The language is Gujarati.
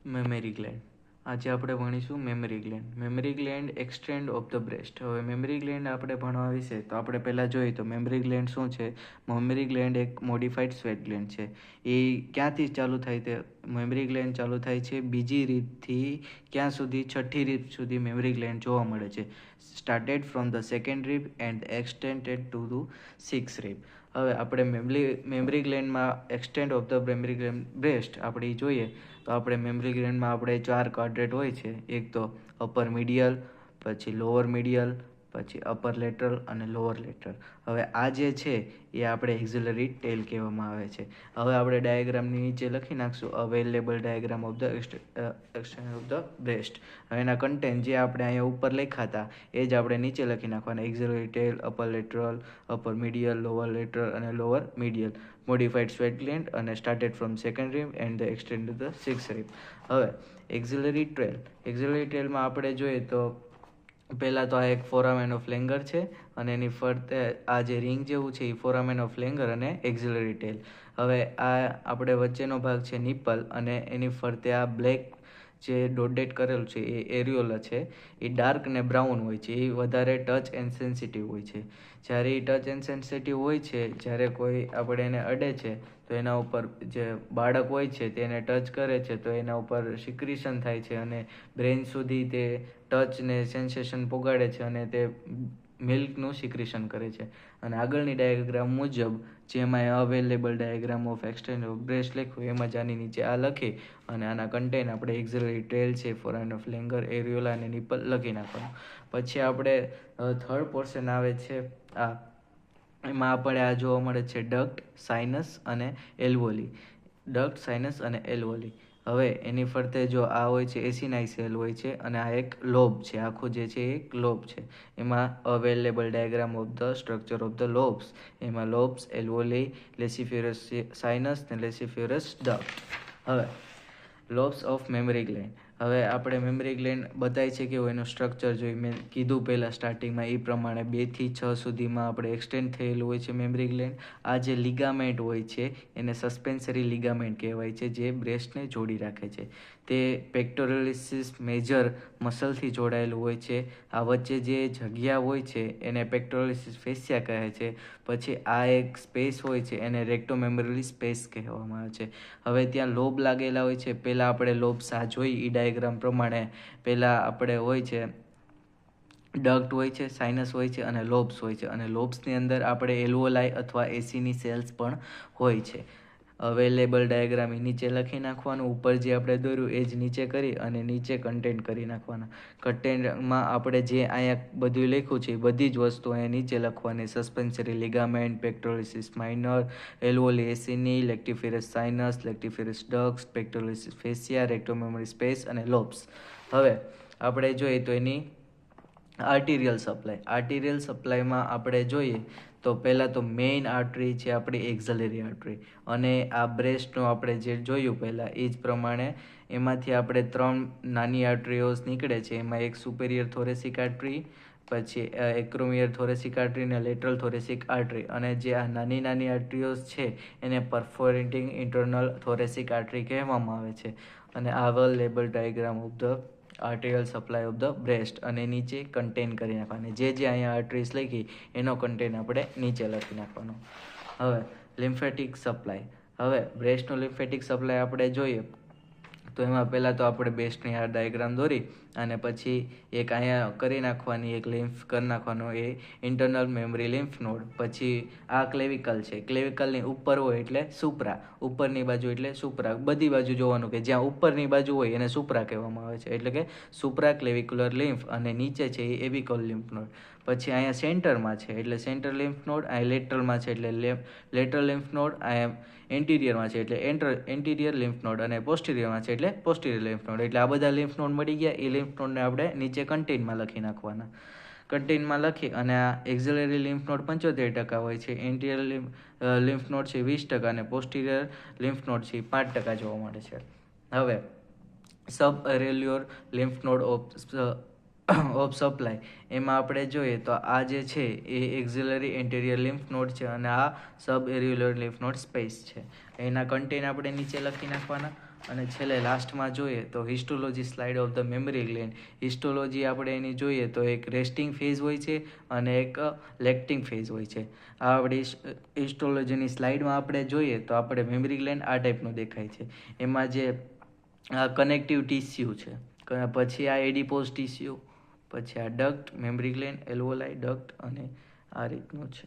Memory gland. આજે આપણે ભણીશું mammary gland. Mammary gland extend of the breast. હવે મેમરી ગ્લેન્ડ આપણે ભણવા વિશે તો આપણે પહેલાં જોઈએ તો મેમરી ગ્લેન્ડ શું છે. મેમરી ગ્લેન્ડ એક મોડિફાઈડ સ્વેટ ગ્લેન્ડ છે. એ ક્યાંથી ચાલુ થાય તે મેમરી ગ્લેન્ડ ચાલુ થાય છે બીજી રીતથી ક્યાં સુધી છઠ્ઠી રીત સુધી મેમરી ગ્લેન્ડ જોવા મળે છે. Started from the second rib and extended to the six rib. હવે આપણે મેમરી ગ્લેન્ડમાં extend of the mammary gland breast આપણે જોઈએ તો આપણે મેમરી ગ્લેન્ડમાં આપણે 4 ક્વાડ્રેન્ટ હોય છે. એક તો અપર મીડિયલ, પછી લોઅર મીડિયલ, પછી અપર લેટરલ અને લોઅર લેટરલ. હવે આ જે છે એ આપણે એક્ઝિલરી ટેલ કહેવામાં આવે છે. હવે આપણે ડાયાગ્રામની નીચે લખી નાખશું available diagram of the extend of the breast. હવે એના કન્ટેન્ટ જે આપણે અહીંયા ઉપર લખ્યા હતા એ જ આપણે નીચે લખી નાખવાના. Axillary tail, upper lateral, upper medial, lower lateral અને lower medial, modified sweat gland અને started from second rib and the extend to the six rib. હવે એક્ઝિલરી ટેલમાં આપણે જોઈએ તો પહેલાં તો આ એક ફોરામેન ઓફ લેંગર છે અને એની ફરતે આ જે રિંગ જેવું છે એ ફોરામેન ઓફ લેંગર અને એક્ઝિલરી ટેલ. હવે આ આપણે વચ્ચેનો ભાગ છે નિપલ અને એની ફરતે આ બ્લેક જે ડોટેડ કરેલું છે એ એરિયોલા છે. એ ડાર્ક ને બ્રાઉન હોય છે. એ વધારે ટચ એન્ડ સેન્સિટિવ હોય છે. જ્યારે એ ટચ એન્ડ સેન્સિટિવ હોય છે, જ્યારે કોઈ આપણે એને અડે છે તો એના ઉપર જે બાળક હોય છે તેને ટચ કરે છે તો એના ઉપર સિક્રિશન થાય છે અને બ્રેઇન સુધી તે ટચને સેન્સેશન પોગાડે છે અને તે મિલ્કનું સિક્રિશન કરે છે. અને આગળની ડાયાગ્રામ મુજબ જેમાં available diagram of extend of breast લખ્યું એમાં જ આની નીચે આ લખી અને આના કન્ટેન આપણે એક્ઝિલરી ટેલ છે, ફોરામેન ઓફ લેંગર, એરિયોલા અને નિપલ લખી નાખવાનું. પછી આપણે થર્ડ પોર્શન આવે છે આ. એમાં આપણે આ જોવા મળે છે ડક્ટ, સાઇનસ અને એલ્વોલી. ડક્ટ, સાઇનસ અને એલ્વોલી. હવે એની ફરતે જો આ હોય છે એસિનાઈ સેલ હોય છે અને આ એક લોબ છે. આખું જે છે એ એક લોબ છે. એમાં available diagram of the structure of the lobes. એમાં લોબ્સ, એલ્વોલી, લેસિફેરસ સાઇનસ ને લેસિફેરસ ડક્ટ. હવે લોબ્સ ઓફ મેમરી ગ્લેન્ડ. હવે આપણે મેમરી ગ્લેન્ડ બતાય છે કે એનું સ્ટ્રક્ચર જોઈ મેં કીધું પહેલાં સ્ટાર્ટિંગમાં એ પ્રમાણે 2 થી 6 સુધીમાં આપણે એક્સટેન્ડ થયેલું હોય છે મેમરી ગ્લેન્ડ. આ જે લિગામેન્ટ હોય છે એને સસ્પેન્સરી લિગામેન્ટ કહેવાય છે જે બ્રેસ્ટને જોડી રાખે છે. તે પેક્ટોરલિસ મેજર મસલથી જોડાયેલું હોય છે. આ વચ્ચે જે જગ્યા હોય છે એને પેક્ટોરલિસ ફેસિયા કહે છે. પછી આ એક સ્પેસ હોય છે એને રેક્ટોમેમરલી સ્પેસ કહેવામાં આવે છે. હવે ત્યાં લોબ લાગેલા હોય છે. પહેલાં આપણે લોબ્સ આ જોઈ એ ડાયાગ્રામ પ્રમાણે પહેલાં આપણે હોય છે ડક્ટ હોય છે, સાઇનસ હોય છે અને લોબ્સ હોય છે. અને લોબ્સની અંદર આપણે એલ્વોલાઈ અથવા એસીની સેલ્સ પણ હોય છે. અવેલેબલ ડાયાગ્રામ એ નીચે લખી નાખવાનું. ઉપર જે આપણે દોર્યું એ જ નીચે કરી અને નીચે કન્ટેન્ટ કરી નાખવાના. કન્ટેન્ટમાં આપણે જે અહીંયા બધું લખ્યું છે એ બધી જ વસ્તુ અહીંયા નીચે લખવાની. સસ્પેન્સરી ligament, પેક્ટોરલિસ minor, એલ્વોલી એસિની, લેક્ટિફેરસ sinus, લેક્ટિફેરસ ducts, પેક્ટોરલિસ ફેસિયા, રેક્ટોમેમરી space અને લોબ્સ. હવે આપણે જોઈએ તો એની આર્ટિરિયલ સપ્લાય. આર્ટિરિયલ સપ્લાયમાં આપણે જોઈએ તો પહેલાં તો મેઇન આર્ટરી છે આપણી એક્ઝિલરી આર્ટરી. અને આ બ્રેસ્ટનું આપણે જે જોયું પહેલાં એ જ પ્રમાણે એમાંથી આપણે 3 નાની આર્ટરીઓસ નીકળે છે. એમાં એક સુપેરિયર થોરેસિક આર્ટરી, પછી એક્રોમિયર થોરેસિક આર્ટરી અને લેટરલ થોરેસિક આર્ટરી. અને જે આ નાની નાની આર્ટરીઓસ છે એને પરફોરેટિંગ ઇન્ટરનલ થોરેસિક આર્ટરી કહેવામાં આવે છે. અને આ available diagram of the arterial supply of the breast અને નીચે કન્ટેન કરી નાખવાની. જે અહીંયા આર્ટરીઝ લખી એનો કન્ટેન આપણે નીચે લખી નાખવાનો. હવે લિમ્ફેટિક સપ્લાય. હવે બ્રેસ્ટનો લિમ્ફેટિક સપ્લાય આપણે જોઈએ તો એમાં પહેલાં તો આપણે બ્રેસ્ટની આ ડાયાગ્રામ દોરી અને પછી એક અહીંયા કરી નાખવાની, એક લિમ્ફ કરી નાખવાનો એ ઇન્ટરનલ મેમરી લિમ્ફ નોડ. પછી આ ક્લેવિકલ છે. ક્લેવિકલની ઉપર હોય એટલે સુપ્રા, ઉપરની બાજુ એટલે સુપ્રા. બધી બાજુ જોવાનું કે જ્યાં ઉપરની બાજુ હોય એને સુપ્રા કહેવામાં આવે છે. એટલે કે સુપ્રા ક્લેવિક્યુલર લિમ્ફ અને નીચે છે એ એબિકલ લિમ્ફ નોડ. પછી અહીંયા સેન્ટરમાં છે એટલે સેન્ટર લિમ્ફ નોડ, અહીંયા લેટરલમાં છે એટલે લેટરલ લિમ્ફ નોડ, અહીંયા એન્ટિરિયરમાં છે એટલે એન્ટિરિયર લિમ્ફ નોડ અને પોસ્ટિરિયરમાં છે એટલે પોસ્ટિરિયર લિમ્ફ નોડ. એટલે આ બધા લિમ્ફ નોડ મળી ગયા. એ લિમ્ફ નોડને આપણે નીચે કન્ટેનમાં લખી નાખવાના. કન્ટેનમાં લખી અને આ એક્ઝિલરી લિમ્ફ નોડ 75% હોય છે, એન્ટિરિયર લિમ્ફ નોડ છે 20% અને પોસ્ટિરિયર લિમ્ફ નોડ છે 5% જોવા મળે છે. હવે સબ એરેલ્યુઅર લિમ્ફ નોડ ઓફ સપ્લાય. એમાં આપણે જોઈએ તો આ જે છે એ એક્ઝિલરી એન્ટેરિયર લિમ્ફ નોડ છે અને આ સબ એરિયુલર લિમ્ફ નોડ સ્પેસ છે. એના કન્ટેન આપણે નીચે લખી નાખવાના. અને છેલ્લે લાસ્ટમાં જોઈએ તો histology slide of the mammary gland. Histology આપણે એની જોઈએ તો એક રેસ્ટિંગ ફેઝ હોય છે અને એક લેક્ટિંગ ફેઝ હોય છે. આ આપણી હિસ્ટોલોજીની સ્લાઇડમાં આપણે જોઈએ તો આપણે મેમરી ગ્લેન્ડ આ ટાઈપનું દેખાય છે. એમાં જે કનેક્ટિવ ટીસ્યુ છે, પછી આ એડિપોઝ ટીસ્યુ, પછી આ ડક્ટ, મેમરી ગ્લેન્ડ, એલ્વોલાઈ, ડક્ટ અને આ રીતનું છે.